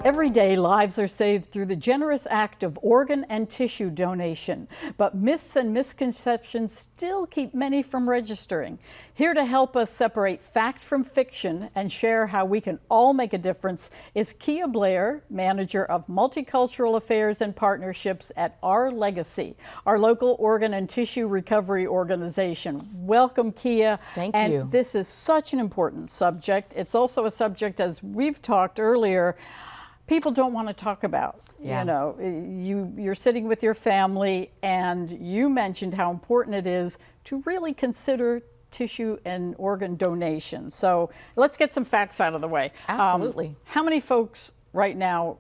Every day, lives are saved through the generous act of organ and tissue donation, but myths and misconceptions still keep many from registering. Here to help us separate fact from fiction and share how we can all make a difference is Kia Blair, Manager of Multicultural Affairs and Partnerships at Our Legacy, our local organ and tissue recovery organization. Welcome, Kia. Thank you. And this is such an important subject. It's also a subject, as we've talked earlier, people don't want to talk about. Yeah. You know, you're sitting with your family, and you mentioned how important it is to really consider tissue and organ donation. So let's get some facts out of the way. Absolutely. How many folks right now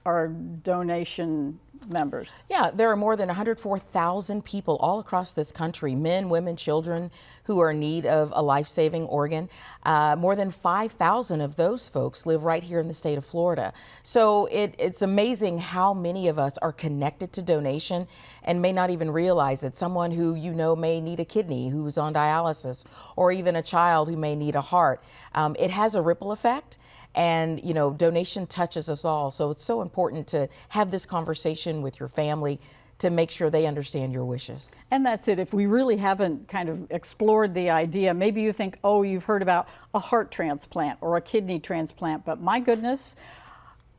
are donation members? Yeah, there are more than 104,000 people all across this country, men, women, children, who are in need of a life-saving organ. More than 5,000 of those folks live right here in the state of Florida. So it's amazing how many of us are connected to donation and may not even realize it. Someone who you know may need a kidney, who's on dialysis, or even a child who may need a heart. It has a ripple effect. And, you know, donation touches us all. So it's so important to have this conversation with your family to make sure they understand your wishes. And that's it. If we really haven't kind of explored the idea, maybe you think, oh, you've heard about a heart transplant or a kidney transplant, but my goodness,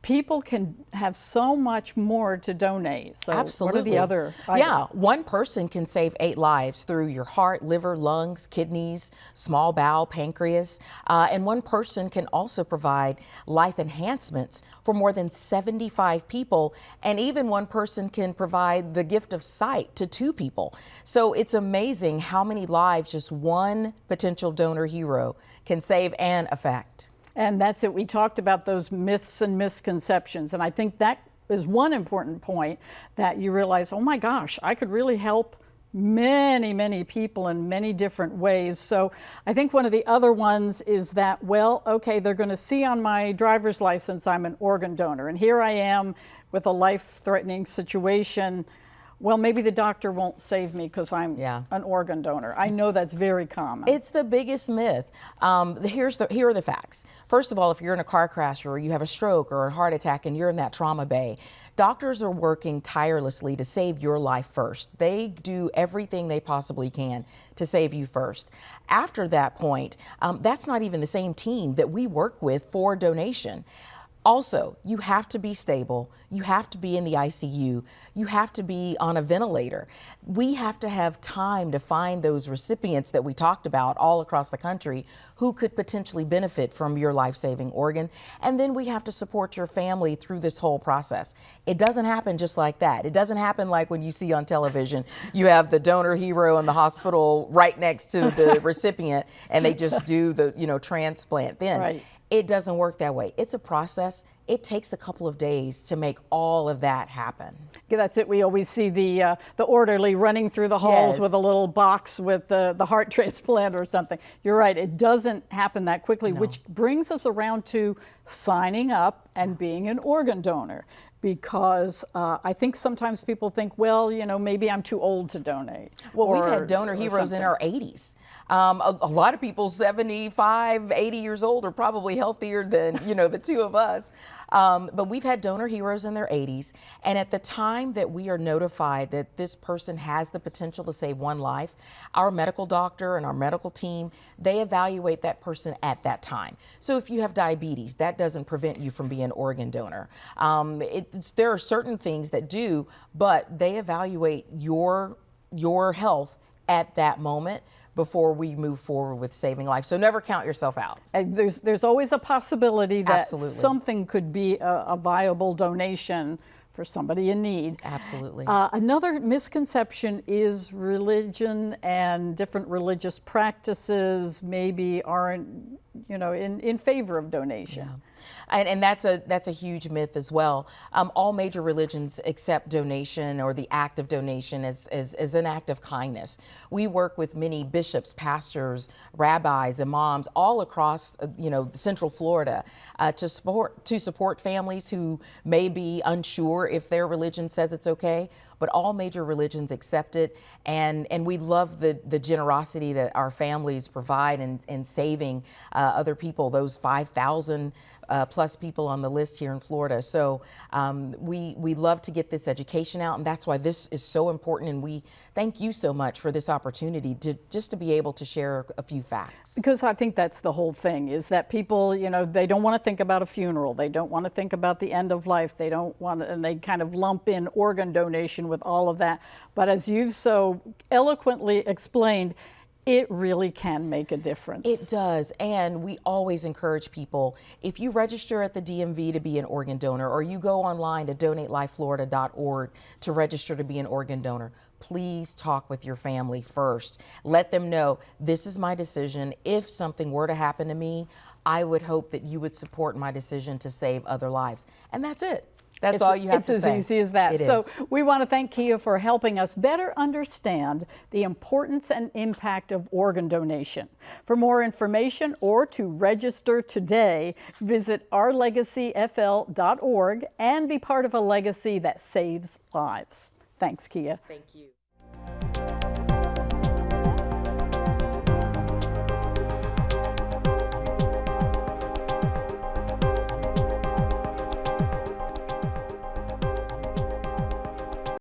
people can have so much more to donate. So Absolutely. What are the other items? Yeah, one person can save 8 lives through your heart, liver, lungs, kidneys, small bowel, pancreas. And one person can also provide life enhancements for more than 75 people. And even one person can provide the gift of sight to 2 people. So it's amazing how many lives just one potential donor hero can save and affect. And that's it. We talked about those myths and misconceptions. And I think that is one important point, that you realize, oh my gosh, I could really help many, many people in many different ways. So I think one of the other ones is that, well, okay, they're going to see on my driver's license I'm an organ donor. And here I am with a life-threatening situation. Well, maybe the doctor won't save me because I'm an organ donor. I know that's very common. It's the biggest myth. Here are the facts. First of all, if you're in a car crash or you have a stroke or a heart attack and you're in that trauma bay, doctors are working tirelessly to save your life first. They do everything they possibly can to save you first. After that point, that's not even the same team that we work with for donation. Also, you have to be stable, you have to be in the ICU, you have to be on a ventilator. We have to have time to find those recipients that we talked about all across the country who could potentially benefit from your life-saving organ. And then we have to support your family through this whole process. It doesn't happen just like that. It doesn't happen like when you see on television, you have the donor hero in the hospital right next to the recipient and they just do the, transplant then. Right. It doesn't work that way. It's a process. It takes a couple of days to make all of that happen. Yeah, that's it. We always see the orderly running through the halls with a little box with the heart transplant or something. You're right. It doesn't happen that quickly, which brings us around to signing up and being an organ donor. Because I think sometimes people think, well, maybe I'm too old to donate. Well, we've had donor heroes in our 80s. A lot of people 75, 80 years old are probably healthier than, the two of us. But we've had donor heroes in their 80s. And at the time that we are notified that this person has the potential to save one life, our medical doctor and our medical team, they evaluate that person at that time. So if you have diabetes, that doesn't prevent you from being an organ donor. There are certain things that do, but they evaluate your health at that moment before we move forward with saving life. So never count yourself out. And there's always a possibility that something could be a viable donation for somebody in need. Absolutely. Another misconception is religion and different religious practices maybe aren't, in favor of donation. Yeah. And that's a huge myth as well. All major religions accept donation or the act of donation as an act of kindness. We work with many bishops, pastors, rabbis, imams all across Central Florida to support families who may be unsure if their religion says it's okay. But all major religions accept it, and we love the generosity that our families provide in saving other people. Those 5,000 plus people on the list here in Florida. So we love to get this education out, and that's why this is so important. And we thank you so much for this opportunity to be able to share a few facts. Because I think that's the whole thing, is that people, they don't want to think about a funeral. They don't want to think about the end of life. They don't want to, and they kind of lump in organ donation with all of that. But as you've so eloquently explained, it really can make a difference. It does, and we always encourage people, if you register at the DMV to be an organ donor, or you go online to donatelifeflorida.org to register to be an organ donor, please talk with your family first. Let them know, this is my decision. If something were to happen to me, I would hope that you would support my decision to save other lives. And that's it. That's all you have to say. It's as easy as that. It So is. we want to thank Kia for helping us better understand the importance and impact of organ donation. For more information or to register today, visit ourlegacyfl.org and be part of a legacy that saves lives. Thanks, Kia. Thank you.